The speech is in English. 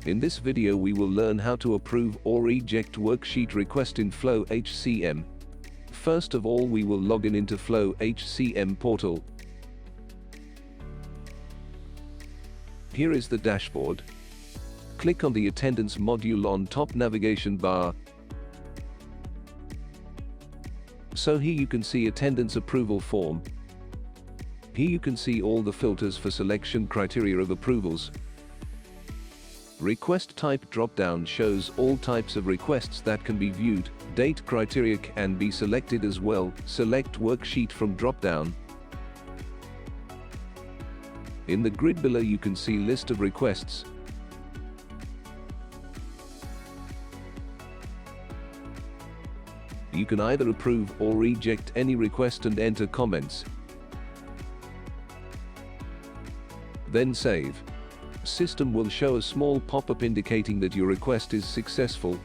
In this video we will learn how to approve or reject worksheet request in FlowHCM. First of all, we will log in into FlowHCM portal. Here is the dashboard. Click on the attendance module on top navigation bar. So here you can see attendance approval form. Here you can see all the filters for selection criteria of approvals. Request type drop-down shows all types of requests that can be viewed. Date criteria can be selected as well. Select worksheet from drop-down. In the grid below you can see list of requests. You can either approve or reject any request and enter comments. Then save. System will show a small pop-up indicating that your request is successful.